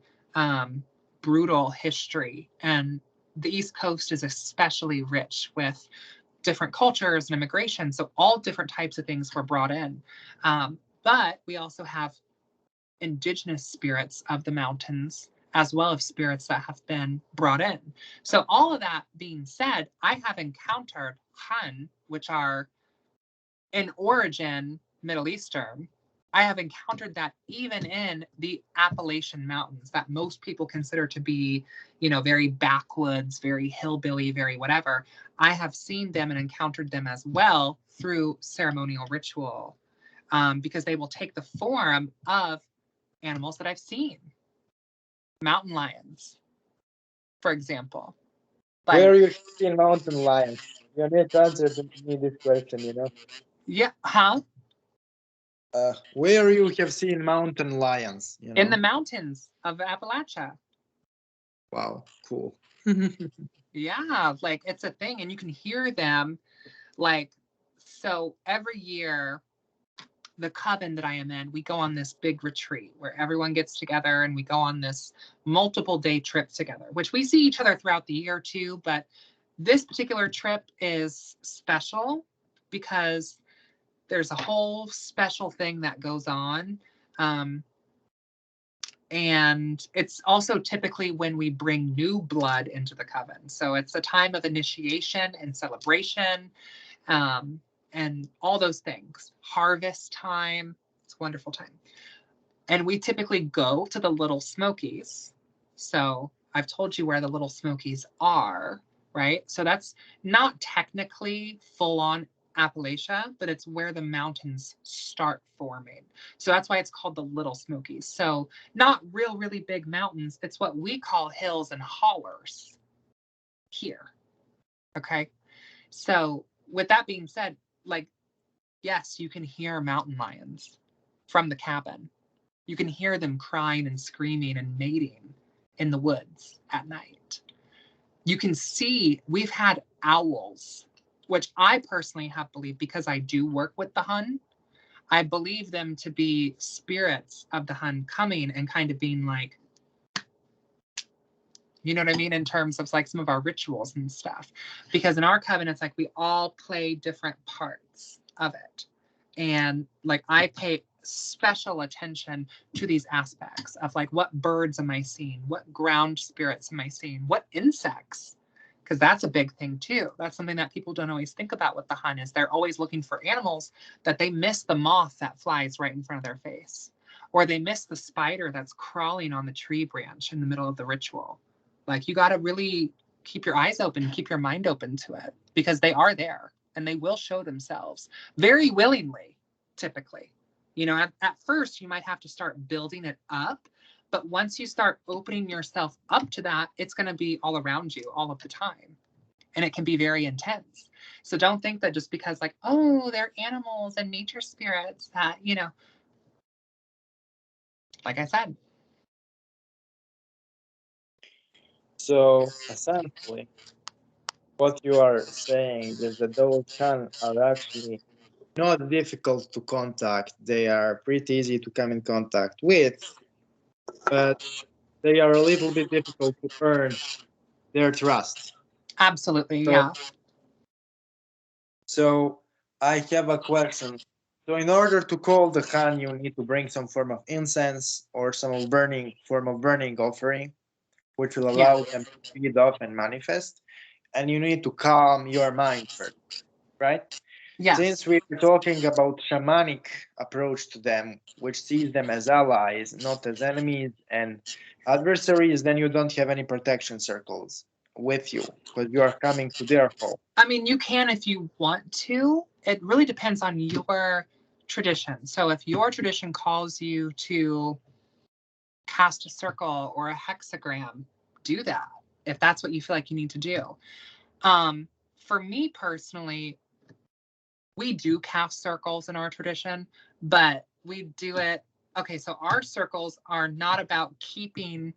brutal history. And the East Coast is especially rich with different cultures and immigration. So all different types of things were brought in. But we also have indigenous spirits of the mountains, as well as spirits that have been brought in. So all of that being said, I have encountered Hun, which are in origin Middle Eastern. I have encountered that even in the Appalachian Mountains that most people consider to be, very backwoods, very hillbilly, very whatever. I have seen them and encountered them as well through ceremonial ritual, because they will take the form of animals that I've seen. Mountain lions, for example. where you see mountain lions? You need to answer me this question, Yeah, huh? Where you have seen mountain lions, In the mountains of Appalachia. Wow, cool. Yeah, like it's a thing, and you can hear them. Like, so every year, the coven that I am in, we go on this big retreat where everyone gets together and we go on this multiple day trip together, which we see each other throughout the year too. But this particular trip is special because there's a whole special thing that goes on. And it's also typically when we bring new blood into the coven. So it's a time of initiation and celebration, and all those things. Harvest time, it's a wonderful time. And we typically go to the Little Smokies. So I've told you where the Little Smokies are, right? So that's not technically full on Appalachia, but it's where the mountains start forming. So that's why it's called the Little Smokies. So not really big mountains. It's what we call hills and hollers here. Okay. So with that being said, like, yes, you can hear mountain lions from the cabin. You can hear them crying and screaming and mating in the woods at night. You can see, we've had owls, which I personally have believed, because I do work with the Hun, I believe them to be spirits of the Hun coming and kind of being like, you know what I mean, in terms of like some of our rituals and stuff. Because in our coven, it's like we all play different parts of it. And like I pay special attention to these aspects of like, what birds am I seeing? What ground spirits am I seeing? What insects? Because that's a big thing too. That's something that people don't always think about with the Hun, is they're always looking for animals that they miss the moth that flies right in front of their face. Or they miss the spider that's crawling on the tree branch in the middle of the ritual. Like, you got to really keep your eyes open, keep your mind open to it, because they are there and they will show themselves very willingly, typically. You know, at first you might have to start building it up, but once you start opening yourself up to that, it's going to be all around you all of the time. And it can be very intense. So don't think that just because like, oh, they're animals and nature spirits that, you know, like I said. So essentially, what you are saying is that those Khan are actually not difficult to contact. They are pretty easy to come in contact with, but they are a little bit difficult to earn their trust. Absolutely, So, yeah. so I have a question. So in order to call the Khan, you need to bring some form of incense or some form of burning offering, which will allow them to feed off and manifest. And you need to calm your mind first, right? Yes. Since we're talking about shamanic approach to them, which sees them as allies, not as enemies and adversaries, then you don't have any protection circles with you because you are coming to their home. I mean, you can if you want to. It really depends on your tradition. So if your tradition calls you to cast a circle or a hexagram, do that if that's what you feel like you need to do. For me personally, we do cast circles in our tradition, but we do it. Okay, so our circles are not about keeping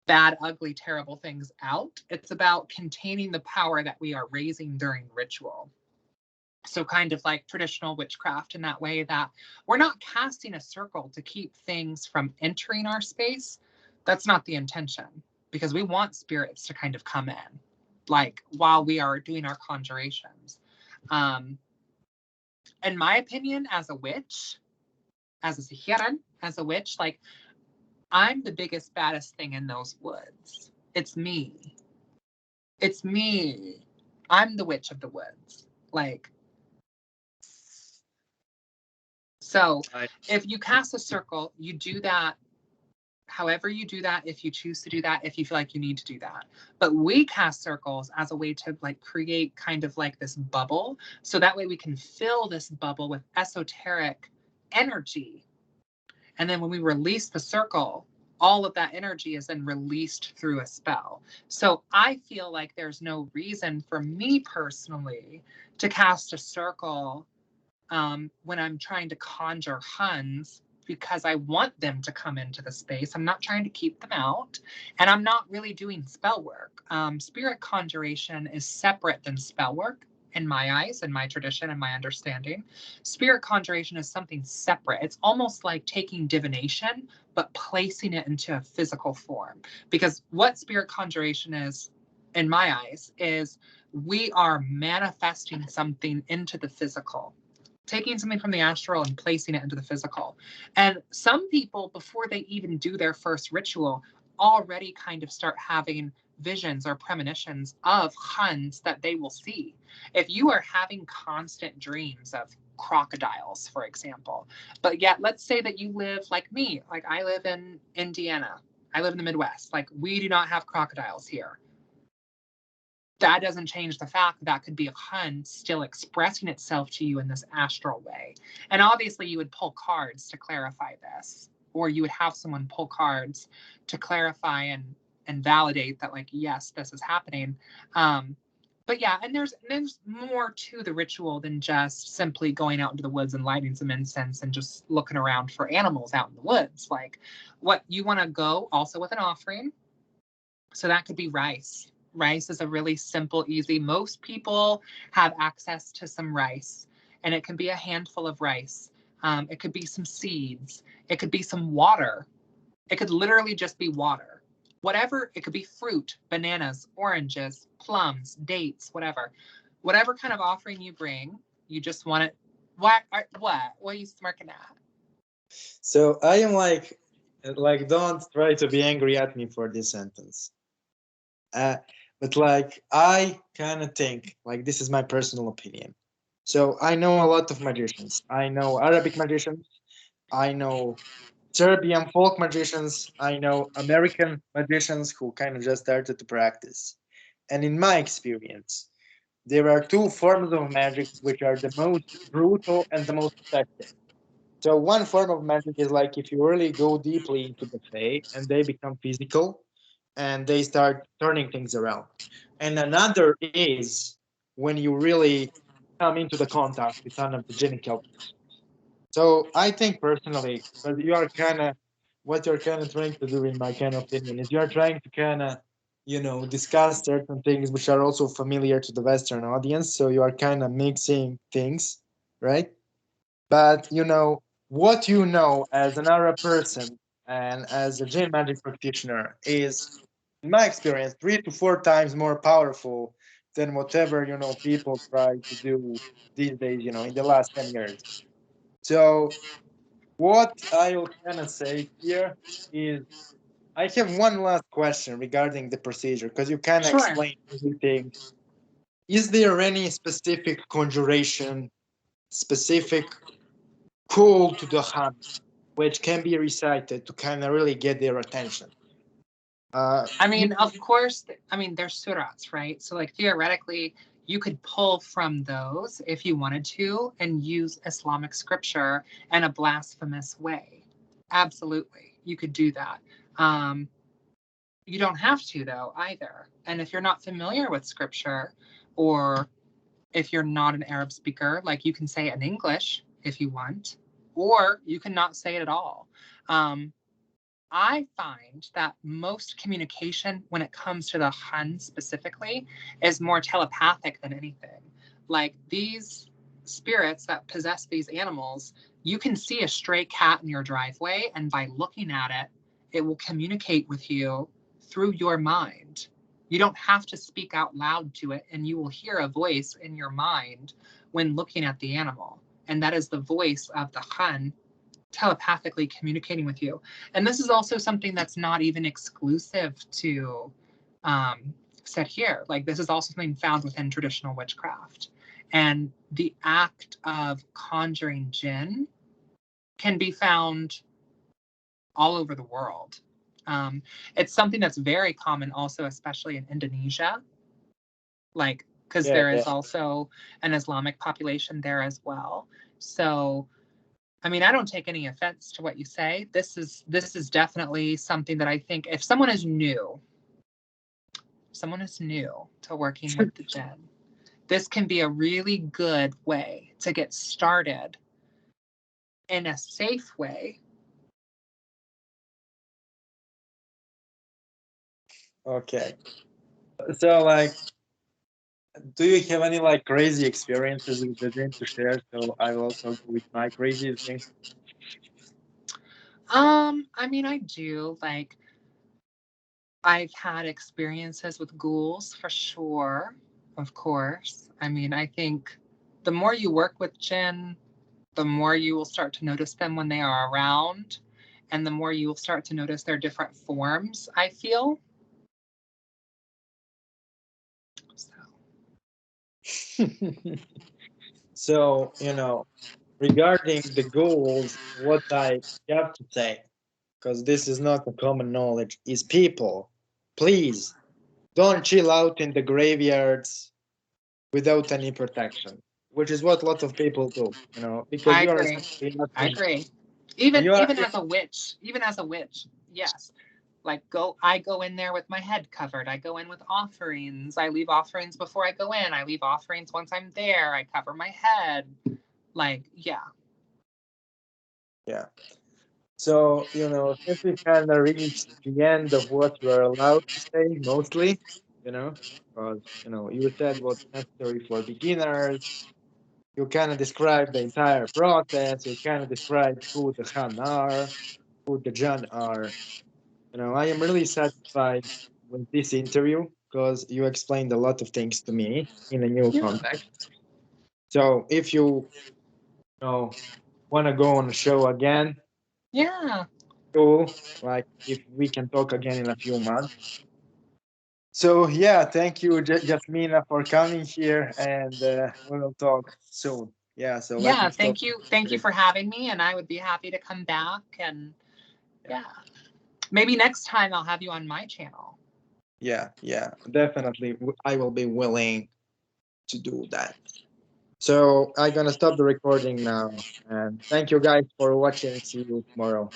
bad, ugly, terrible things out. It's about containing the power that we are raising during ritual. So kind of like traditional witchcraft in that way, that we're not casting a circle to keep things from entering our space. That's not the intention, because we want spirits to kind of come in, like while we are doing our conjurations. In my opinion, as a witch, as a sihiran, as a witch, like, I'm the biggest, baddest thing in those woods. It's me. It's me. I'm the witch of the woods. Like, so if you cast a circle, you do that however you do that, if you choose to do that, if you feel like you need to do that. But we cast circles as a way to like create kind of like this bubble. So that way we can fill this bubble with esoteric energy. And then when we release the circle, all of that energy is then released through a spell. So I feel like there's no reason for me personally to cast a circle when I'm trying to conjure Huns, because I want them to come into the space. I'm not trying to keep them out, and I'm not really doing spell work. Spirit conjuration is separate than spell work in my eyes, in my tradition, and my understanding. Spirit conjuration is something separate. It's almost like taking divination, but placing it into a physical form. Because what spirit conjuration is, in my eyes, is we are manifesting something into the physical, taking something from the astral and placing it into the physical. And some people, before they even do their first ritual, already kind of start having visions or premonitions of Huns that they will see. If you are having constant dreams of crocodiles, for example, but yet let's say that you live like me, like I live in Indiana, I live in the Midwest, like we do not have crocodiles here. That doesn't change the fact that that could be a Hun still expressing itself to you in this astral way. And obviously you would pull cards to clarify this, or you would have someone pull cards to clarify and validate that, like, yes, this is happening. But yeah, and there's more to the ritual than just simply going out into the woods and lighting some incense and just looking around for animals out in the woods. Like, what you want to go also with an offering. So that could be rice. Rice is a really simple, easy. Most people have access to some rice, and it can be a handful of rice. It could be some seeds. It could be some water. It could literally just be water. Whatever, it could be fruit, bananas, oranges, plums, dates, whatever. Whatever kind of offering you bring, you just want it. What are you smirking at? So I am like, don't try to be angry at me for this sentence. But like, I kind of think, like, this is my personal opinion. So I know a lot of magicians. I know Arabic magicians. I know Serbian folk magicians. I know American magicians who kind of just started to practice. And in my experience, there are two forms of magic which are the most brutal and the most effective. So one form of magic is like if you really go deeply into the fae and they become physical and they start turning things around. And another is when you really come into the contact with one of the genital. So I think personally, because you are kind of what you're kind of trying to do, in my kind of opinion, is you're trying to kind of, discuss certain things which are also familiar to the Western audience. So you are kind of mixing things, right? But what you know as an Arab person and as a Jinn magic practitioner is, in my experience, 3 to 4 times more powerful than whatever people try to do these days. In the last 10 years. So what I will kind of say here is I have one last question regarding the procedure because you kind of Sure. explained everything. Is there any specific conjuration, specific call to the hand, which can be recited to kind of really get their attention? I mean, of course, there's surahs, right? So, like, theoretically, you could pull from those if you wanted to and use Islamic scripture in a blasphemous way. Absolutely. You could do that. Um, you don't have to, though, either. And if you're not familiar with scripture, or if you're not an Arab speaker, like, you can say it in English if you want, or you can not say it at all. I find that most communication, when it comes to the Hun specifically, is more telepathic than anything. Like, these spirits that possess these animals, you can see a stray cat in your driveway, and by looking at it, it will communicate with you through your mind. You don't have to speak out loud to it, and you will hear a voice in your mind when looking at the animal. And that is the voice of the Hun telepathically communicating with you. And this is also something that's not even exclusive to said here. Like, this is also something found within traditional witchcraft. And the act of conjuring Jinn can be found all over the world. It's something that's very common also, especially in Indonesia, like, because there is also an Islamic population there as well. So I don't take any offense to what you say. This is definitely something that I think if someone is new to working with the Djinn, this can be a really good way to get started in a safe way. Okay. So, like, do you have any like crazy experiences with the Jinn to share? So I will also go with my crazy thing. I do. Like, I've had experiences with ghouls for sure, of course. I think the more you work with Jinn, the more you will start to notice them when they are around, and the more you will start to notice their different forms, I feel. So, regarding the goals, what I have to say, because this is not a common knowledge, is people, please don't chill out in the graveyards without any protection, which is what a lot of people do, because I you are agree. essentially I asking, agree. Even you are, as a witch, yes. Like I go in there with my head covered. I go in with offerings. I leave offerings before I go in. I leave offerings once I'm there. I cover my head. Like, yeah. Yeah. So, you know, since we kind of reached the end of what we're allowed to say, mostly, you know, because, you know, you said what's necessary for beginners. You kind of described the entire process. You kind of described who the Han are, who the Djinn are. You know, I am really satisfied with this interview because you explained a lot of things to me in a new context. So if you know, want to go on a show again, Yeah. cool. Like if we can talk again in a few months. So yeah, thank you, Jasmina, for coming here, and we'll talk soon. Yeah. So let Yeah. me stop. Thank you. Thank you for having me. And I would be happy to come back. And yeah, maybe next time I'll have you on my channel. Yeah. Yeah. Definitely, I will be willing to do that. So I'm gonna stop the recording now, and thank you guys for watching. See you tomorrow.